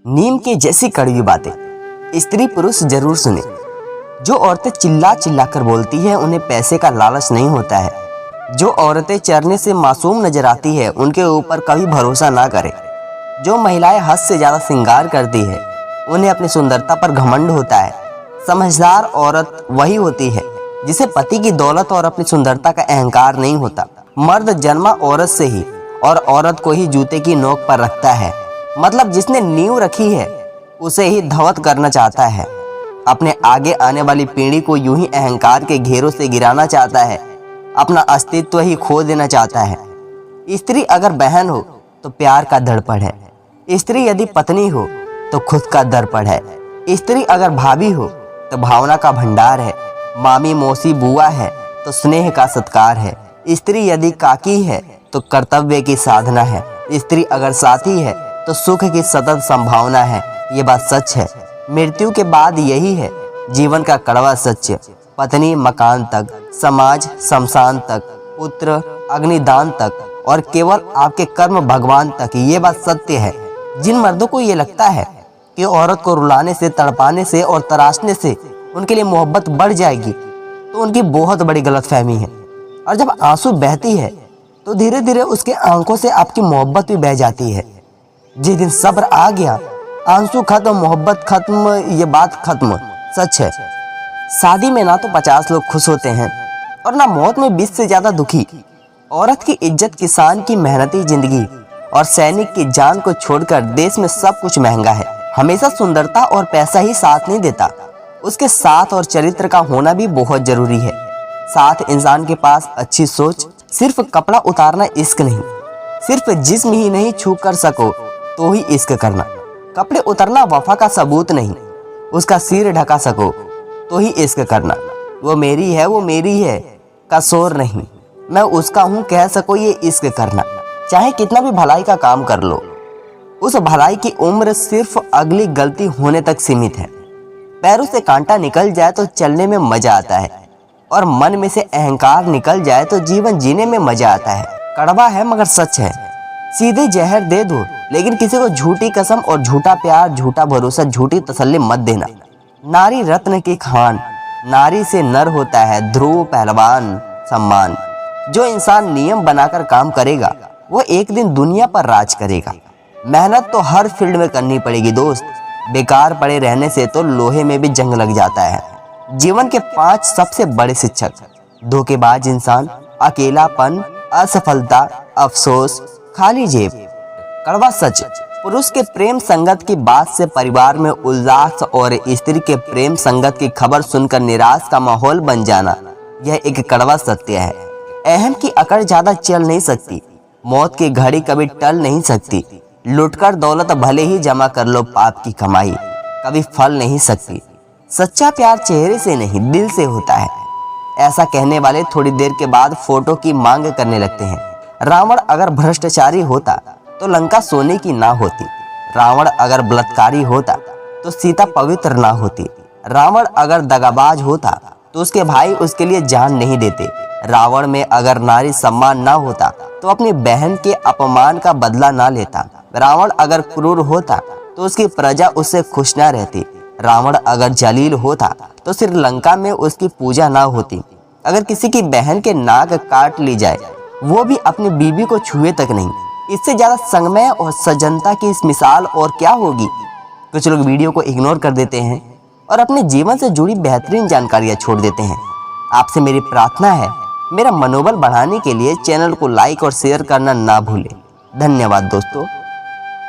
नीम के जैसी कड़वी बातें स्त्री पुरुष जरूर सुने। जो औरतें चिल्ला चिल्ला कर बोलती है उन्हें पैसे का लालच नहीं होता है। जो औरतें चरने से मासूम नजर आती है उनके ऊपर कभी भरोसा ना करें। जो महिलाएं हद से ज्यादा श्रृंगार करती है उन्हें अपनी सुंदरता पर घमंड होता है। समझदार औरत वही होती है जिसे पति की दौलत और अपनी सुंदरता का अहंकार नहीं होता। मर्द जन्मा औरत से ही और औरत को ही जूते की नोक पर रखता है। मतलब जिसने नींव रखी है उसे ही धवत करना चाहता है। अपने आगे आने वाली पीढ़ी को यूं ही अहंकार के घेरों से गिराना चाहता है। अपना अस्तित्व ही खो देना चाहता है। स्त्री अगर बहन हो तो प्यार का दर्पण है। स्त्री यदि पत्नी हो तो खुद का दर्पण है। स्त्री अगर भाभी हो तो भावना का भंडार है। मामी मौसी बुआ है तो स्नेह का सत्कार है। स्त्री यदि काकी है तो कर्तव्य की साधना है। स्त्री अगर साथी है तो सुख की सतत संभावना है। ये बात सच है। मृत्यु के बाद यही है जीवन का कड़वा सत्य। पत्नी मकान तक, समाज शमशान तक, पुत्र अग्निदान तक और केवल आपके कर्म भगवान तक। ये बात सत्य है। जिन मर्दों को ये लगता है कि औरत को रुलाने से, तड़पाने से और तराशने से उनके लिए मोहब्बत बढ़ जाएगी तो उनकी बहुत बड़ी गलतफहमी है। और जब आंसू बहती है तो धीरे धीरे उसके आंखों से आपकी मोहब्बत भी बह जाती है। जिस दिन सब्र आ गया, आंसू खत्म, मोहब्बत खत्म, ये बात खत्म। सच है। शादी में ना तो 50 लोग खुश होते हैं और ना मौत में 20 से ज्यादा दुखी। औरत की इज्जत, किसान की मेहनती जिंदगी और सैनिक की जान को छोड़कर देश में सब कुछ महंगा है। हमेशा सुंदरता और पैसा ही साथ नहीं देता। उसके साथ और चरित्र का होना भी बहुत जरूरी है। साथ इंसान के पास अच्छी सोच। सिर्फ कपड़ा उतारना इश्क नहीं। सिर्फ जिस्म ही नहीं छू कर सको तो ही इश्क करना। कपड़े उतरना वफा का सबूत नहीं। उसका सिर ढका सको तो ही इश्क करना। वो मेरी है, वो मेरी है का शोर नहीं, मैं उसका हूँ कह सको, ये इश्क करना। चाहे कितना भी भलाई का काम कर लो, उस भलाई की उम्र सिर्फ अगली गलती होने तक सीमित है। पैरों से कांटा निकल जाए तो चलने में मजा आता है और मन में से अहंकार निकल जाए तो जीवन जीने में मजा आता है। कड़वा है मगर सच है। सीधे जहर दे दो लेकिन किसी को झूठी कसम और झूठा प्यार, झूठा भरोसा, झूठी तसल्ली मत देना। नारी रत्न की खान, नारी से नर होता है ध्रुव पहलवान सम्मान। जो इंसान नियम बनाकर काम करेगा वो एक दिन दुनिया पर राज करेगा। मेहनत तो हर फील्ड में करनी पड़ेगी दोस्त। बेकार पड़े रहने से तो लोहे में भी जंग लग जाता है। जीवन के 5 सबसे बड़े शिक्षक: धोखेबाज इंसान, अकेलापन, असफलता, अफसोस, खाली जेब। कड़वा सच: पुरुष के प्रेम संगत की बात से परिवार में उल्लास और स्त्री के प्रेम संगत की खबर सुनकर निराश का माहौल बन जाना, यह एक कड़वा सत्य है। अहम की अकड़ ज्यादा चल नहीं सकती। मौत की घड़ी कभी टल नहीं सकती। लुटकर दौलत भले ही जमा कर लो, पाप की कमाई कभी फल नहीं सकती। सच्चा प्यार चेहरे से नहीं दिल से होता है। ऐसा कहने वाले थोड़ी देर के बाद फोटो की मांग करने लगते हैं। रावण अगर भ्रष्टाचारी होता तो लंका सोने की ना होती। रावण अगर बलात्कारी होता तो सीता पवित्र ना होती। रावण अगर दगाबाज होता तो उसके भाई उसके लिए जान नहीं देते। रावण में अगर नारी सम्मान ना होता तो अपनी बहन के अपमान का बदला ना लेता। रावण अगर क्रूर होता तो उसकी प्रजा उससे खुश ना रहती। रावण अगर जलील होता तो श्रीलंका में उसकी पूजा ना होती। अगर किसी की बहन के नाक काट ली जाए वो भी अपनी बीबी को छुए तक नहीं। इससे ज्यादा संगमय और सजनता की इस मिसाल और क्या होगी। कुछ लोग वीडियो को इग्नोर कर देते हैं और अपने जीवन से जुड़ी बेहतरीन जानकारियां छोड़ देते हैं। आपसे मेरी प्रार्थना है, मेरा मनोबल बढ़ाने के लिए चैनल को लाइक और शेयर करना ना भूलें। धन्यवाद दोस्तों।